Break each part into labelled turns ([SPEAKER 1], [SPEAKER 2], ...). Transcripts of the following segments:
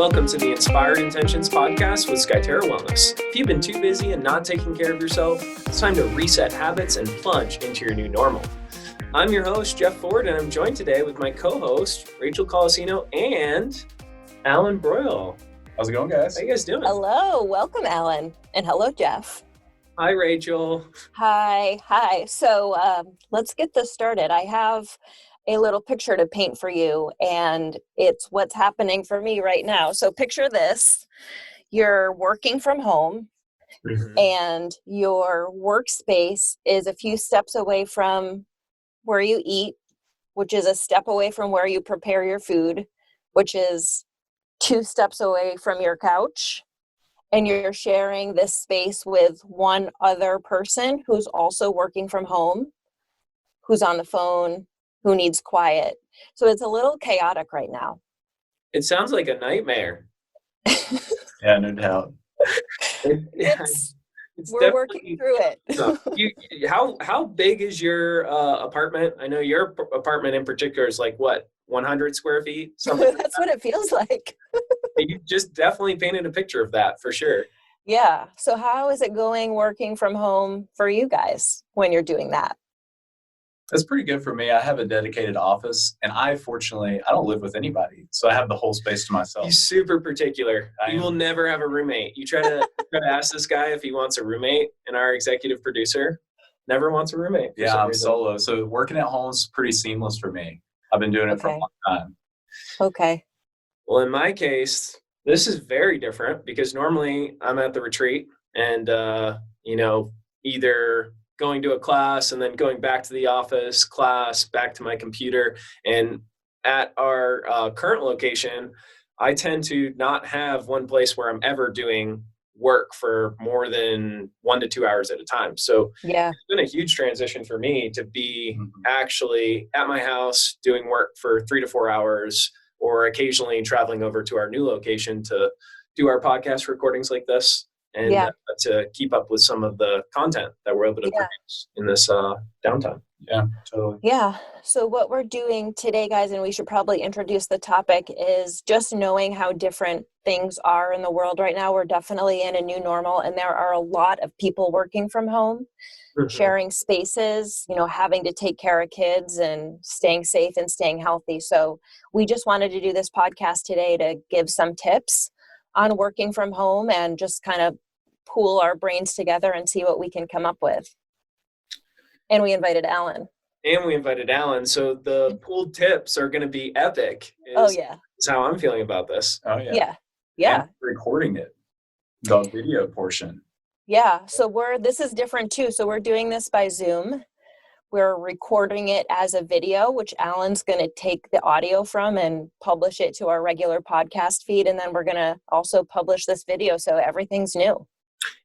[SPEAKER 1] Welcome to the Inspired Intentions podcast with Skyterra Wellness. If you've been too busy and not taking care of yourself, it's time to reset habits and plunge into your new normal. I'm your host, Jeff Ford, and I'm joined today with my co-host, Rachel Colosino and Alan Broyle.
[SPEAKER 2] How's it going, guys?
[SPEAKER 1] How you guys doing?
[SPEAKER 3] Hello. Welcome, Alan. And hello, Jeff.
[SPEAKER 1] Hi, Rachel.
[SPEAKER 3] Hi. So let's get this started. I have a little picture to paint for you, and it's what's happening for me right now. So picture this. You're working from home, and your workspace is a few steps away from where you eat, which is a step away from where you prepare your food, which is 2 steps away from your couch. And you're sharing this space with one other person who's also working from home, who's on the phone, who needs quiet. So it's a little chaotic right now.
[SPEAKER 1] It sounds like a nightmare.
[SPEAKER 2] Yeah, no doubt.
[SPEAKER 3] We're working through it.
[SPEAKER 1] How big is your apartment? I know your apartment in particular is like what, 100 square feet? Something
[SPEAKER 3] That's what it feels like.
[SPEAKER 1] You just definitely painted a picture of that for sure.
[SPEAKER 3] Yeah. So how is it going working from home for you guys when you're doing that?
[SPEAKER 2] That's pretty good for me. I have a dedicated office, and I don't live with anybody, so I have the whole space to myself.
[SPEAKER 1] He's super particular. You will never have a roommate. You try to ask this guy if he wants a roommate, and our executive producer never wants a roommate.
[SPEAKER 2] Yeah, I'm solo, so working at home is pretty seamless for me. I've been doing it for a long time.
[SPEAKER 3] Okay.
[SPEAKER 1] Well, in my case, this is very different because normally I'm at the retreat and, either going to a class and then going back to the office, class, back to my computer. And at our current location, I tend to not have one place where I'm ever doing work for more than 1 to 2 hours at a time. So
[SPEAKER 3] yeah,
[SPEAKER 1] it's been a huge transition for me to be actually at my house doing work for 3 to 4 hours, or occasionally traveling over to our new location to do our podcast recordings like this, and to keep up with some of the content that we're able to produce in this downtime.
[SPEAKER 2] Yeah, totally.
[SPEAKER 3] Yeah. So what we're doing today, guys, and we should probably introduce the topic, is just knowing how different things are in the world right now. We're definitely in a new normal, and there are a lot of people working from home, sharing spaces, having to take care of kids and staying safe and staying healthy. So we just wanted to do this podcast today to give some tips on working from home and just kind of pool our brains together and see what we can come up with. And we invited Alan.
[SPEAKER 1] So the pooled tips are going to be epic. Is how I'm feeling about this.
[SPEAKER 2] Oh, yeah.
[SPEAKER 3] Yeah.
[SPEAKER 2] And recording it, the video portion.
[SPEAKER 3] Yeah. So this is different too. So we're doing this by Zoom. We're recording it as a video, which Alan's going to take the audio from and publish it to our regular podcast feed. And then we're going to also publish this video. So everything's new.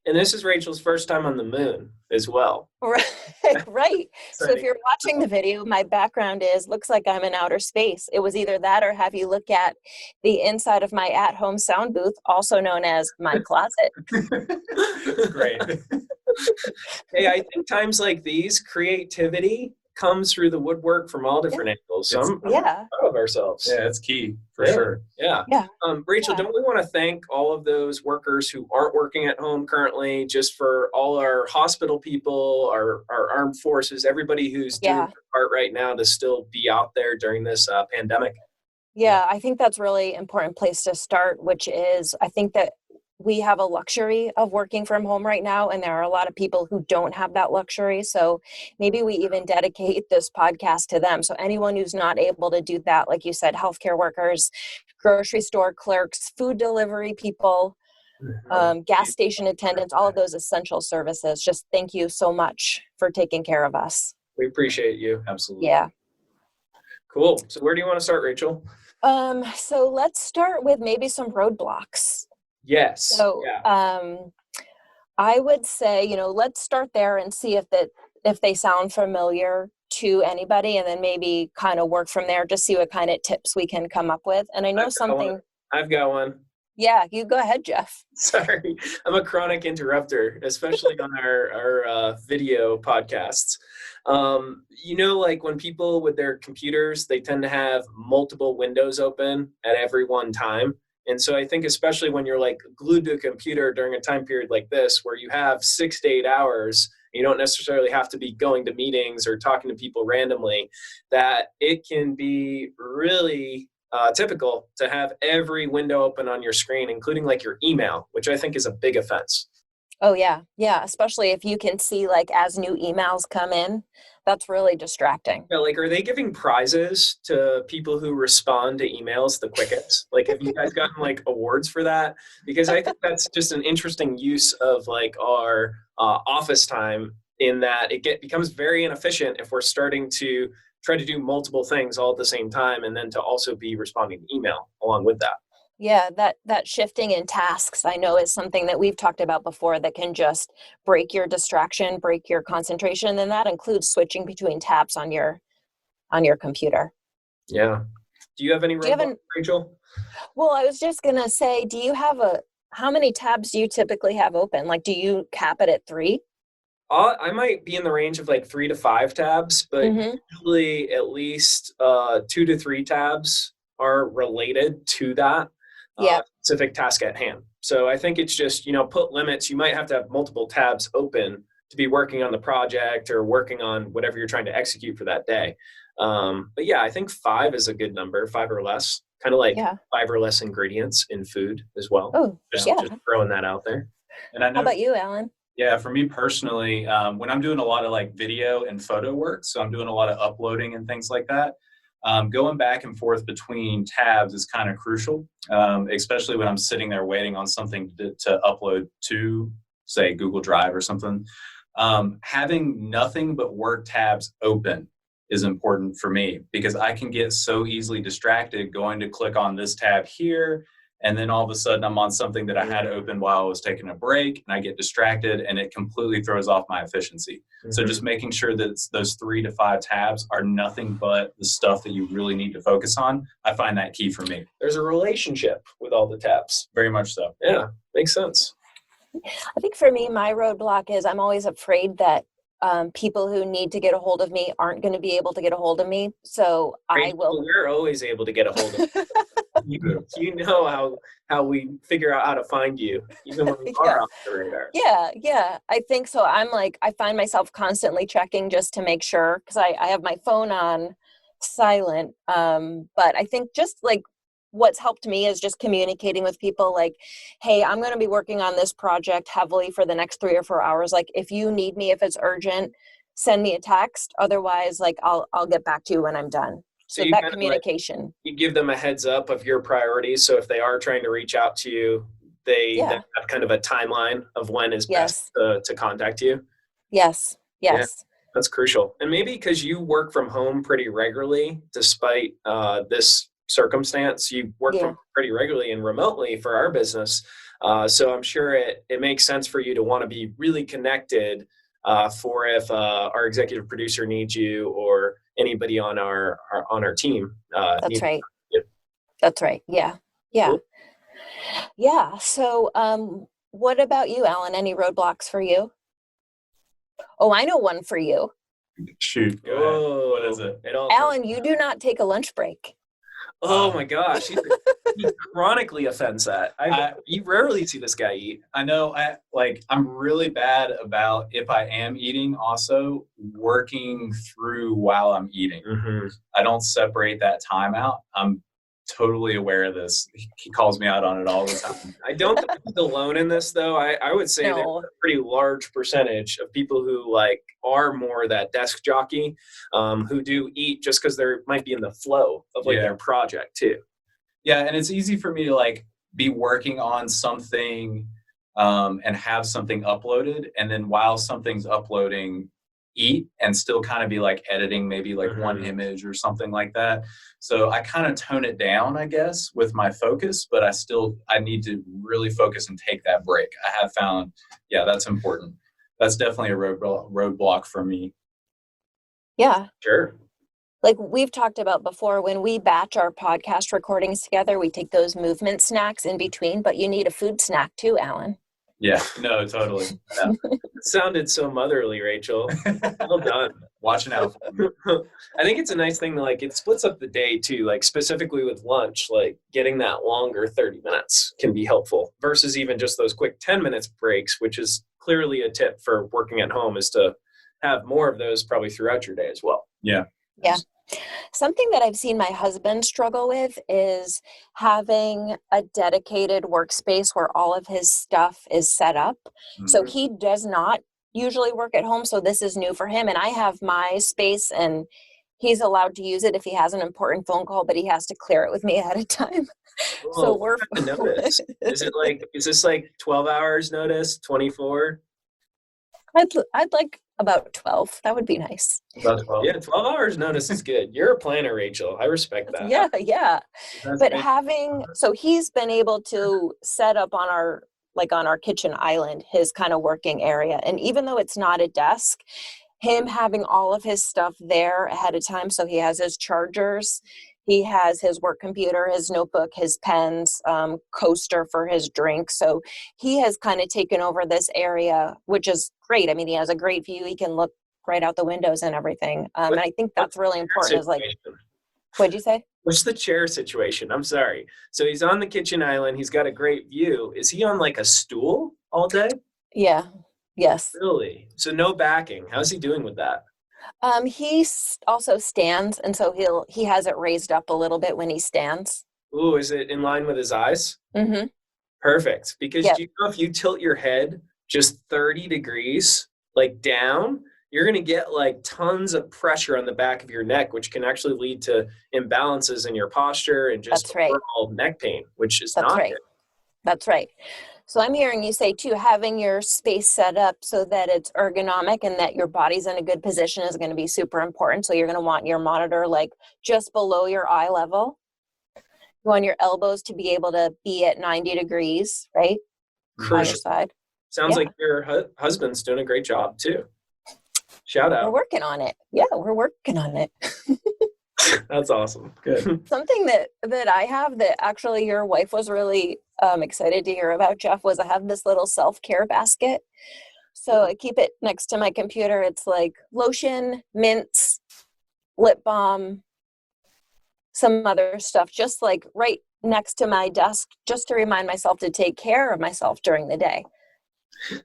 [SPEAKER 1] And this is Rachel's first time on the moon as well.
[SPEAKER 3] Right. So if you're watching the video, my background looks like I'm in outer space. It was either that or have you look at the inside of my at-home sound booth, also known as my closet.
[SPEAKER 2] That's great.
[SPEAKER 1] Hey, I think times like these, creativity comes through the woodwork from all different angles. So I'm proud of ourselves.
[SPEAKER 2] Yeah, it's key for sure.
[SPEAKER 1] Yeah. Rachel, don't we want to thank all of those workers who aren't working at home currently, just for all our hospital people, our armed forces, everybody who's doing their part right now to still be out there during this pandemic?
[SPEAKER 3] Yeah, I think that's really important place to start, which is I think that we have a luxury of working from home right now, and there are a lot of people who don't have that luxury. So maybe we even dedicate this podcast to them. So anyone who's not able to do that, like you said, healthcare workers, grocery store clerks, food delivery people, gas station attendants, all of those essential services. Just thank you so much for taking care of us.
[SPEAKER 1] We appreciate you.
[SPEAKER 2] Absolutely.
[SPEAKER 3] Yeah.
[SPEAKER 1] Cool. So where do you want to start, Rachel?
[SPEAKER 3] So let's start with maybe some roadblocks.
[SPEAKER 1] Yes.
[SPEAKER 3] So I would say, let's start there and see if they sound familiar to anybody, and then maybe kind of work from there, just see what kind of tips we can come up with. And I know
[SPEAKER 1] I've got one.
[SPEAKER 3] Yeah, you go ahead, Jeff.
[SPEAKER 1] Sorry, I'm a chronic interrupter, especially on our video podcasts. Like when people with their computers, they tend to have multiple windows open at every one time. And so I think especially when you're like glued to a computer during a time period like this, where you have 6 to 8 hours, you don't necessarily have to be going to meetings or talking to people randomly, that it can be really typical to have every window open on your screen, including like your email, which I think is a big offense.
[SPEAKER 3] Oh yeah. Yeah. Especially if you can see like as new emails come in, that's really distracting.
[SPEAKER 1] Yeah, like, are they giving prizes to people who respond to emails the quickest? Like, have you guys gotten like awards for that? Because I think that's just an interesting use of like our office time, in that becomes very inefficient if we're starting to try to do multiple things all at the same time, and then to also be responding to email along with that.
[SPEAKER 3] Yeah, that shifting in tasks I know is something that we've talked about before that can just break your distraction, break your concentration, and that includes switching between tabs on your computer.
[SPEAKER 1] Yeah. Do you have any
[SPEAKER 3] Do you have
[SPEAKER 1] roadblocks, Rachel?
[SPEAKER 3] Well, I was just going to say, do you have how many tabs do you typically have open? Like, do you cap it at 3?
[SPEAKER 1] I might be in the range of like 3 to 5 tabs, but
[SPEAKER 3] Mm-hmm.
[SPEAKER 1] usually at least 2 to 3 tabs are related to that
[SPEAKER 3] Yeah.
[SPEAKER 1] specific task at hand. So I think it's just, put limits. You might have to have multiple tabs open to be working on the project or working on whatever you're trying to execute for that day. But yeah, I think 5 is a good number, 5 or less, kind of like
[SPEAKER 3] Yeah.
[SPEAKER 1] 5 or less ingredients in food as well.
[SPEAKER 3] Oh,
[SPEAKER 1] Just
[SPEAKER 3] yeah.
[SPEAKER 1] throwing that out there.
[SPEAKER 2] And I
[SPEAKER 3] How
[SPEAKER 2] know,
[SPEAKER 3] about you, Alan?
[SPEAKER 2] yeah, for me personally, when I'm doing a lot of like video and photo work, so I'm doing a lot of uploading and things like that, going back and forth between tabs is kind of crucial, especially when I'm sitting there waiting on something to upload to, say, Google Drive or something. Having nothing but work tabs open is important for me, because I can get so easily distracted going to click on this tab here, and then all of a sudden I'm on something that I had open while I was taking a break, and I get distracted and it completely throws off my efficiency. Mm-hmm. So just making sure that those 3 to 5 tabs are nothing but the stuff that you really need to focus on, I find that key for me.
[SPEAKER 1] There's a relationship with all the tabs.
[SPEAKER 2] Very much so.
[SPEAKER 1] Yeah, makes sense.
[SPEAKER 3] I think for me, my roadblock is I'm always afraid that people who need to get a hold of me aren't going to be able to get a hold of me. So I will.
[SPEAKER 1] We're always able to get a hold of you. You know how we figure out how to find you, even when we are off the radar.
[SPEAKER 3] Yeah. I think so. I'm like, I find myself constantly checking just to make sure, because I have my phone on silent. But I think just like what's helped me is just communicating with people like, hey, I'm going to be working on this project heavily for the next 3 or 4 hours. Like, if you need me, if it's urgent, send me a text. Otherwise, like I'll get back to you when I'm done. So that communication.
[SPEAKER 1] You give them a heads up of your priorities. So if they are trying to reach out to you, they have kind of a timeline of when is best to contact you.
[SPEAKER 3] Yes.
[SPEAKER 1] Yeah, that's crucial. And maybe because you work from home pretty regularly, despite this circumstance, you work from pretty regularly and remotely for our business. So I'm sure it makes sense for you to want to be really connected for if our executive producer needs you or anybody on our team.
[SPEAKER 3] That's right.
[SPEAKER 1] You.
[SPEAKER 3] That's right. Yeah.
[SPEAKER 1] Cool.
[SPEAKER 3] Yeah. So what about you, Alan? Any roadblocks for you? Oh, I know one for you.
[SPEAKER 2] Shoot. Go ahead. What is it?
[SPEAKER 3] Alan, you do not take a lunch break.
[SPEAKER 1] Oh my gosh, he chronically offends that. You rarely see this guy eat.
[SPEAKER 2] I know. I'm really bad about, if I am eating, also working through while I'm eating.
[SPEAKER 1] Mm-hmm.
[SPEAKER 2] I don't separate that time out. I'm totally aware of this. He calls me out on it all the time.
[SPEAKER 1] I don't think he's alone in this, though. I would say there's a pretty large percentage of people who are more that desk jockey, who do eat just because they might be in the flow of their project too.
[SPEAKER 2] Yeah, and it's easy for me to be working on something and have something uploaded, and then while something's uploading, eat and still kind of be editing maybe one image or something like that. So I kind of tone it down, I guess, with my focus, but I need to really focus and take that break. I have found, that's important. That's definitely a roadblock for me.
[SPEAKER 3] Yeah.
[SPEAKER 1] Sure.
[SPEAKER 3] Like we've talked about before, when we batch our podcast recordings together, we take those movement snacks in between, but you need a food snack too, Alan.
[SPEAKER 2] Yeah, no, totally. Yeah.
[SPEAKER 1] It sounded so motherly, Rachel. Well done.
[SPEAKER 2] watching out.
[SPEAKER 1] I think it's a nice thing, like it splits up the day too, like specifically with lunch, like getting that longer 30 minutes can be helpful versus even just those quick 10 minutes breaks, which is clearly a tip for working at home, is to have more of those probably throughout your day as well.
[SPEAKER 2] Yeah.
[SPEAKER 3] Yeah. Something that I've seen my husband struggle with is having a dedicated workspace where all of his stuff is set up.
[SPEAKER 2] Mm-hmm.
[SPEAKER 3] So he does not usually work at home. So this is new for him. And I have my space and he's allowed to use it if he has an important phone call, but he has to clear it with me ahead of time. So we're
[SPEAKER 1] notice. Is this like 12 hours notice, 24?
[SPEAKER 3] I'd like about 12. That would be nice.
[SPEAKER 2] About 12.
[SPEAKER 1] Yeah, 12 hours notice is good. You're a planner, Rachel. I respect that.
[SPEAKER 3] Yeah.
[SPEAKER 2] That's
[SPEAKER 3] But
[SPEAKER 2] great.
[SPEAKER 3] so he's been able to set up on our kitchen island, his kind of working area. And even though it's not a desk, him having all of his stuff there ahead of time. So he has his chargers, he has his work computer, his notebook, his pens, coaster for his drink. So he has kind of taken over this area, which is great. I mean, he has a great view. He can look right out the windows and everything. And I think that's really important. Is like, what'd you say?
[SPEAKER 1] What's the chair situation? I'm sorry. So he's on the kitchen island. He's got a great view. Is he on like a stool all day?
[SPEAKER 3] Yeah. Yes.
[SPEAKER 1] Really? So no backing. How's he doing with that?
[SPEAKER 3] He also stands, and so he has it raised up a little bit when he stands.
[SPEAKER 1] Ooh, is it in line with his eyes?
[SPEAKER 3] Mm-hmm.
[SPEAKER 1] Perfect. Because
[SPEAKER 3] Yep.
[SPEAKER 1] do you know if you tilt your head just 30 degrees, like down, you're going to get like tons of pressure on the back of your neck, which can actually lead to imbalances in your posture and just
[SPEAKER 3] That's right.
[SPEAKER 1] overall neck pain, which is
[SPEAKER 3] That's
[SPEAKER 1] not
[SPEAKER 3] right.
[SPEAKER 1] good.
[SPEAKER 3] That's right. So I'm hearing you say too, having your space set up so that it's ergonomic and that your body's in a good position is going to be super important. So you're going to want your monitor like just below your eye level. You want your elbows to be able to be at 90 degrees, right? On your
[SPEAKER 1] Crucial.
[SPEAKER 3] side.
[SPEAKER 1] Sounds
[SPEAKER 3] Yeah.
[SPEAKER 1] like your husband's doing a great job too. Shout
[SPEAKER 3] We're
[SPEAKER 1] out.
[SPEAKER 3] working on it. Yeah, we're working on it.
[SPEAKER 1] That's awesome. Good.
[SPEAKER 3] Something that I have that actually your wife was really excited to hear about, Jeff, was I have this little self-care basket. So I keep it next to my computer. It's like lotion, mints, lip balm, some other stuff, just like right next to my desk, just to remind myself to take care of myself during the day.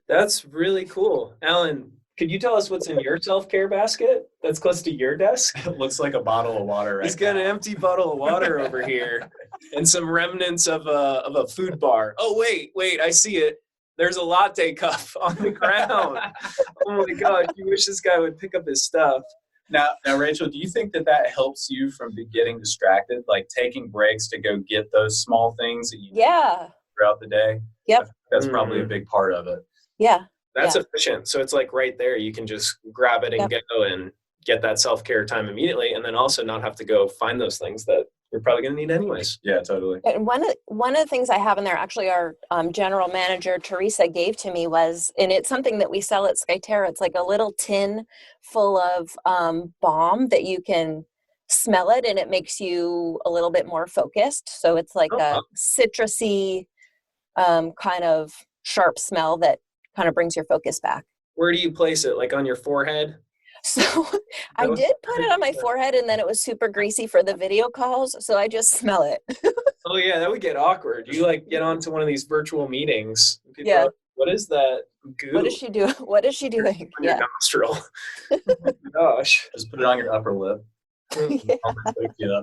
[SPEAKER 1] That's really cool. Alan, could you tell us what's in your self-care basket that's close to your desk?
[SPEAKER 2] It looks like a bottle of water right
[SPEAKER 1] He's got an empty bottle of water over here and some remnants of a food bar. Oh, wait, I see it. There's a latte cup on the ground. Oh my gosh, you wish this guy would pick up his stuff.
[SPEAKER 2] Now, Rachel, do you think that helps you from getting distracted, like taking breaks to go get those small things that you need throughout the day?
[SPEAKER 3] Yep.
[SPEAKER 2] That's probably a big part of it.
[SPEAKER 3] Yeah.
[SPEAKER 1] That's efficient. So it's like right there. You can just grab it and go and get that self-care time immediately, and then also not have to go find those things that you're probably going to need anyways.
[SPEAKER 2] Yeah, totally.
[SPEAKER 3] And one of the things I have in there, actually, our general manager, Teresa, gave to me was, and it's something that we sell at Skyterra. It's like a little tin full of balm that you can smell it, and it makes you a little bit more focused. So it's like a citrusy kind of sharp smell that kind of brings your focus back.
[SPEAKER 1] Where do you place it? Like on your forehead?
[SPEAKER 3] So I did put it on my forehead, and then it was super greasy for the video calls. So I just smell it.
[SPEAKER 1] Oh yeah, that would get awkward. You like get onto one of these virtual meetings. People
[SPEAKER 3] Yeah.
[SPEAKER 1] are like, what is that goo?
[SPEAKER 3] What is she doing? What is she doing?
[SPEAKER 1] On your nostril. Gosh.
[SPEAKER 2] Just put it on your upper lip.
[SPEAKER 3] Yeah.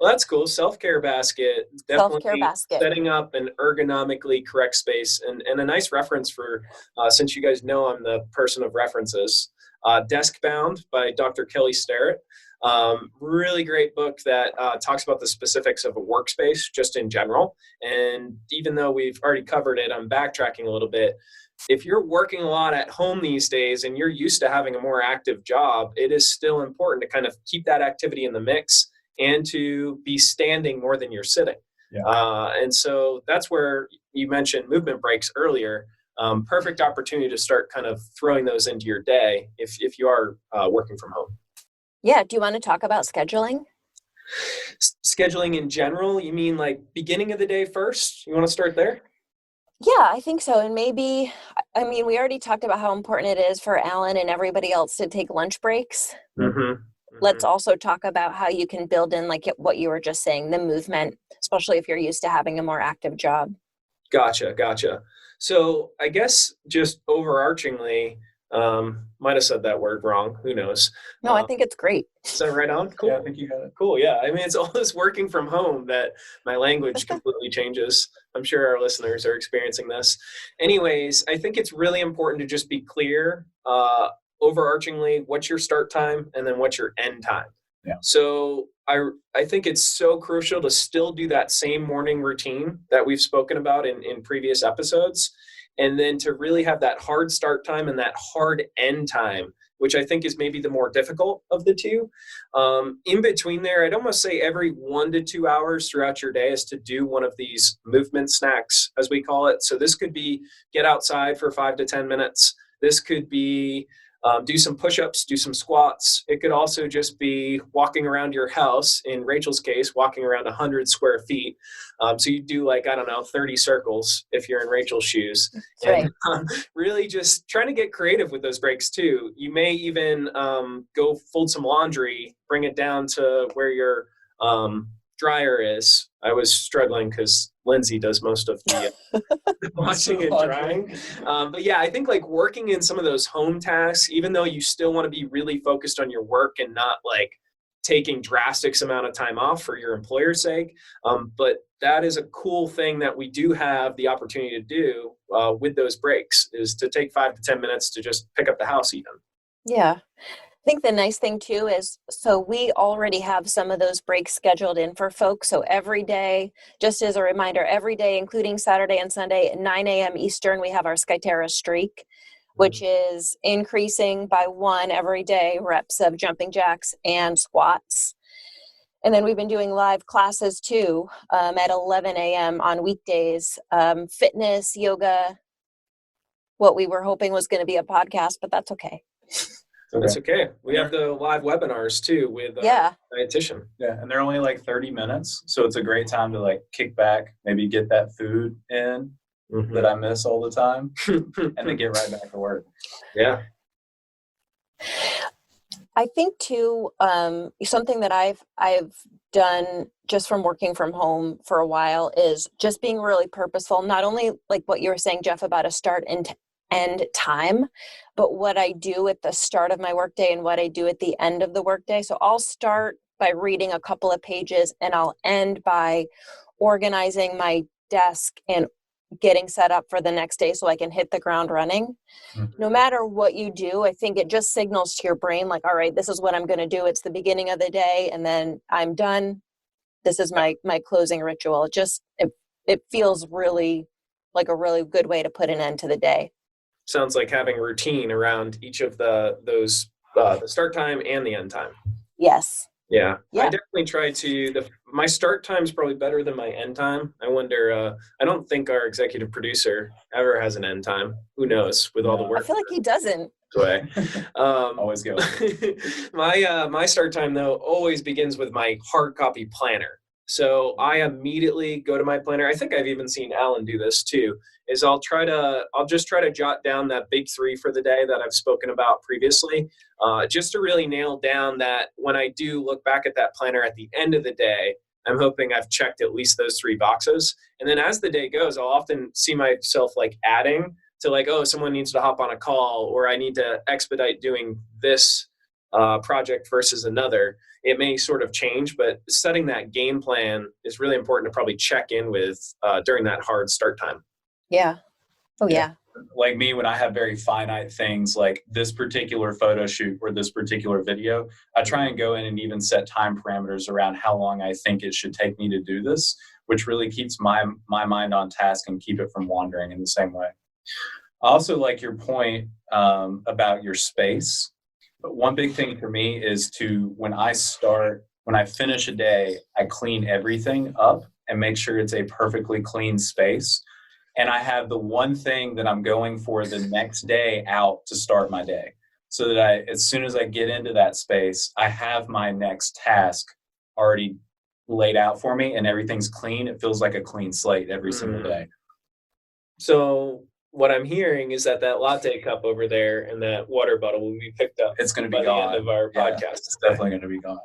[SPEAKER 1] Well, that's cool. Self-care basket. Definitely
[SPEAKER 3] Self-care basket.
[SPEAKER 1] setting up an ergonomically correct space. And a nice reference for, since you guys know I'm the person of references, Desk Bound by Dr. Kelly Starrett. Really great book that talks about the specifics of a workspace just in general. And even though we've already covered it, I'm backtracking a little bit. If you're working a lot at home these days and you're used to having a more active job, it is still important to kind of keep that activity in the mix and to be standing more than you're sitting.
[SPEAKER 2] Yeah.
[SPEAKER 1] And so that's where you mentioned movement breaks earlier. Perfect opportunity to start kind of throwing those into your day if you are working from home.
[SPEAKER 3] Yeah. Do you want to talk about scheduling?
[SPEAKER 1] Scheduling in general, you mean like beginning of the day first? You want to start there?
[SPEAKER 3] Yeah, I think so. And maybe, I mean, we already talked about how important it is for Alan and everybody else to take lunch breaks.
[SPEAKER 1] Mm-hmm.
[SPEAKER 3] Let's also talk about how you can build in, like what you were just saying, the movement, especially if you're used to having a more active job.
[SPEAKER 1] Gotcha. So I guess just overarchingly, might have said that word wrong. Who knows?
[SPEAKER 3] No, I think it's great.
[SPEAKER 1] Is that right on? Cool.
[SPEAKER 2] Yeah, I think you got it.
[SPEAKER 1] Cool. Yeah. I mean, it's all this working from home that my language completely changes. I'm sure our listeners are experiencing this. Anyways, I think it's really important to just be clear, overarchingly, what's your start time and then what's your end time.
[SPEAKER 2] Yeah.
[SPEAKER 1] So I think it's so crucial to still do that same morning routine that we've spoken about in previous episodes. And then to really have that hard start time and that hard end time, which I think is maybe the more difficult of the two. In between there, I'd almost say every 1 to 2 hours throughout your day is to do one of these movement snacks, as we call it. So this could be get outside for 5 to 10 minutes. This could be do some push-ups, do some squats. It could also just be walking around your house. In Rachel's case, walking around 100 square feet. So you do 30 circles if you're in Rachel's shoes.
[SPEAKER 3] Right.
[SPEAKER 1] And really just trying to get creative with those breaks too. You may even go fold some laundry, bring it down to where your dryer is. I was struggling because Lindsay does most of the washing and drying. But yeah, I think working in some of those home tasks, even though you still want to be really focused on your work and not taking drastic amount of time off for your employer's sake. But that is a cool thing that we do have the opportunity to do with those breaks, is to take 5 to 10 minutes to just pick up the house even.
[SPEAKER 3] Yeah. I think the nice thing too is, so we already have some of those breaks scheduled in for folks. So every day, just as a reminder, every day, including Saturday and Sunday at 9 a.m. Eastern, we have our Skyterra streak, which is increasing by 1 every day, reps of jumping jacks and squats. And then we've been doing live classes too at 11 a.m. on weekdays, fitness, yoga, what we were hoping was going to be a podcast, but that's okay.
[SPEAKER 1] That's okay. We have the live webinars too with dietitian.
[SPEAKER 2] Yeah, and they're only 30 minutes, so it's a great time to kick back, maybe get that food in that I miss all the time, and then get right back to work.
[SPEAKER 1] Yeah.
[SPEAKER 3] I think too, something that I've done just from working from home for a while is just being really purposeful. Not only like what you were saying, Jeff, about a start and end time, but what I do at the start of my workday and what I do at the end of the workday. So I'll start by reading a couple of pages and I'll end by organizing my desk and getting set up for the next day so I can hit the ground running. No matter what you do, I think it just signals to your brain all right, this is what I'm going to do. It's the beginning of the day and then I'm done. This is my closing ritual. It feels really like a really good way to put an end to the day.
[SPEAKER 1] Sounds like having a routine around each of those the start time and the end time.
[SPEAKER 3] Yes.
[SPEAKER 1] Yeah. I definitely try to. My start time is probably better than my end time. I wonder. I don't think our executive producer ever has an end time. Who knows? With all the work,
[SPEAKER 3] I feel like he doesn't.
[SPEAKER 2] Always go.
[SPEAKER 1] My start time though always begins with my hard copy planner. So I immediately go to my planner. I think I've even seen Alan do this too. Is I'll just try to jot down that big 3 for the day that I've spoken about previously, just to really nail down that when I do look back at that planner at the end of the day, I'm hoping I've checked at least those 3 boxes. And then as the day goes, I'll often see myself adding to someone needs to hop on a call or I need to expedite doing this project versus another. It may sort of change, but setting that game plan is really important to probably check in with during that hard start time.
[SPEAKER 3] Yeah. Oh, yeah.
[SPEAKER 2] Like me, when I have very finite things like this particular photo shoot or this particular video, I try and go in and even set time parameters around how long I think it should take me to do this, which really keeps my mind on task and keep it from wandering in the same way. I also like your point about your space. But one big thing for me is when I finish a day, I clean everything up and make sure it's a perfectly clean space. And I have the one thing that I'm going for the next day out to start my day. So that as soon as I get into that space, I have my next task already laid out for me and everything's clean. It feels like a clean slate every single day.
[SPEAKER 1] So what I'm hearing is that latte cup over there and that water bottle will be picked up.
[SPEAKER 2] It's going to
[SPEAKER 1] by
[SPEAKER 2] be
[SPEAKER 1] the
[SPEAKER 2] gone.
[SPEAKER 1] end of our
[SPEAKER 2] Yeah,
[SPEAKER 1] podcast.
[SPEAKER 2] it's definitely going to be gone.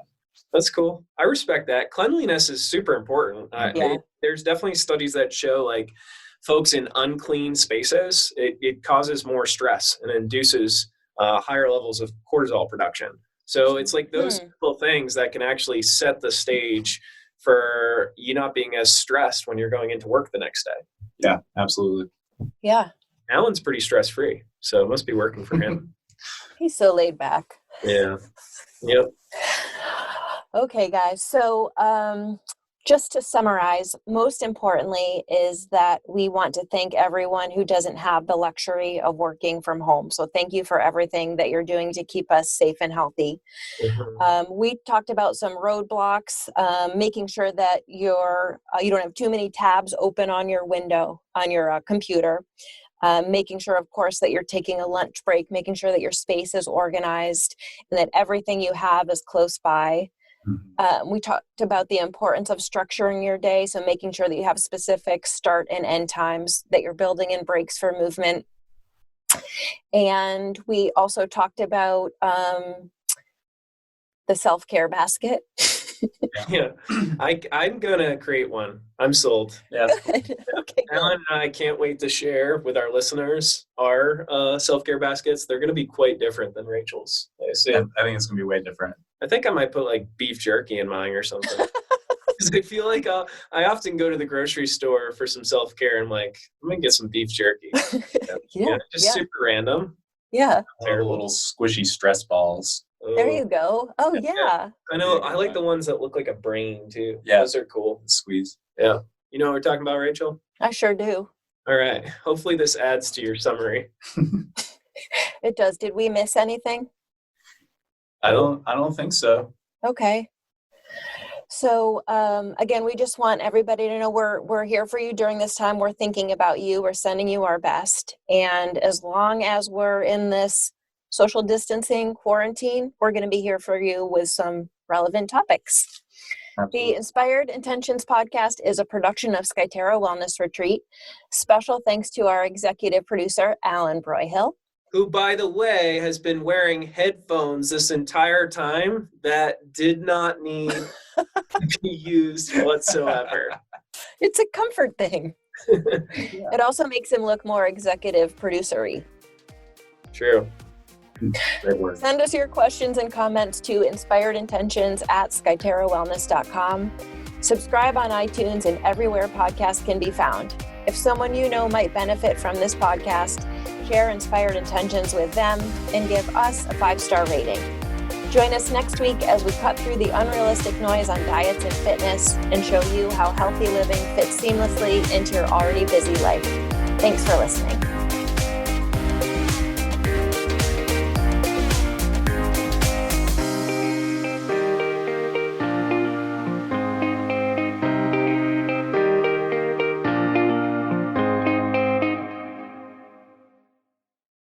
[SPEAKER 1] That's cool. I respect that. Cleanliness is super important.
[SPEAKER 3] Yeah.
[SPEAKER 1] There's definitely studies that show like folks in unclean spaces, it causes more stress and induces higher levels of cortisol production. So it's like those little things that can actually set the stage for you not being as stressed when you're going into work the next day.
[SPEAKER 2] Yeah, absolutely.
[SPEAKER 3] Yeah.
[SPEAKER 1] Alan's pretty stress-free, so it must be working for him.
[SPEAKER 3] He's so laid back.
[SPEAKER 1] Yeah. Yep.
[SPEAKER 3] Okay, guys. So just to summarize, most importantly is that we want to thank everyone who doesn't have the luxury of working from home. So thank you for everything that you're doing to keep us safe and healthy.
[SPEAKER 1] Mm-hmm.
[SPEAKER 3] We talked about some roadblocks, making sure that you don't have too many tabs open on your window, on your computer. Making sure, of course, that you're taking a lunch break, making sure that your space is organized and that everything you have is close by. We talked about the importance of structuring your day, so making sure that you have specific start and end times, that you're building in breaks for movement. And we also talked about the self-care basket.
[SPEAKER 1] Yeah, I'm gonna create one. I'm sold.
[SPEAKER 2] Yeah.
[SPEAKER 3] Okay,
[SPEAKER 1] Alan and I can't wait to share with our listeners our self-care baskets. They're gonna be quite different than Rachel's, I assume.
[SPEAKER 2] I think it's going to be way different.
[SPEAKER 1] I think I might put like beef jerky in mine or something. Because I feel like I often go to the grocery store for some self-care and I'm like, I'm gonna get some beef jerky. Just super random.
[SPEAKER 3] Yeah.
[SPEAKER 2] They're little squishy stress balls.
[SPEAKER 3] There you go. Oh, yeah.
[SPEAKER 1] I know. I like the ones that look like a brain too.
[SPEAKER 2] Yeah.
[SPEAKER 1] Those are cool.
[SPEAKER 2] Squeeze.
[SPEAKER 1] Yeah. You know what we're talking about, Rachel?
[SPEAKER 3] I sure do.
[SPEAKER 1] All right. Hopefully this adds to your summary.
[SPEAKER 3] It does. Did we miss anything?
[SPEAKER 2] I don't think so.
[SPEAKER 3] Okay. So again, we just want everybody to know we're here for you during this time. We're thinking about you. We're sending you our best. And as long as we're in this social distancing quarantine, we're going to be here for you with some relevant topics. Absolutely. The Inspired Intentions podcast is a production of Skyterra Wellness Retreat. Special thanks to our executive producer, Alan Broyhill,
[SPEAKER 1] who, by the way, has been wearing headphones this entire time that did not need to be used whatsoever.
[SPEAKER 3] It's a comfort thing.
[SPEAKER 2] Yeah.
[SPEAKER 3] It also makes him look more executive producer-y.
[SPEAKER 1] True.
[SPEAKER 2] Great work.
[SPEAKER 3] Send us your questions and comments to inspiredintentions@skyterrawellness.com. Subscribe on iTunes and everywhere podcasts can be found. If someone you know might benefit from this podcast, share Inspired Intentions with them and give us a 5-star rating. Join us next week as we cut through the unrealistic noise on diets and fitness and show you how healthy living fits seamlessly into your already busy life. Thanks for listening.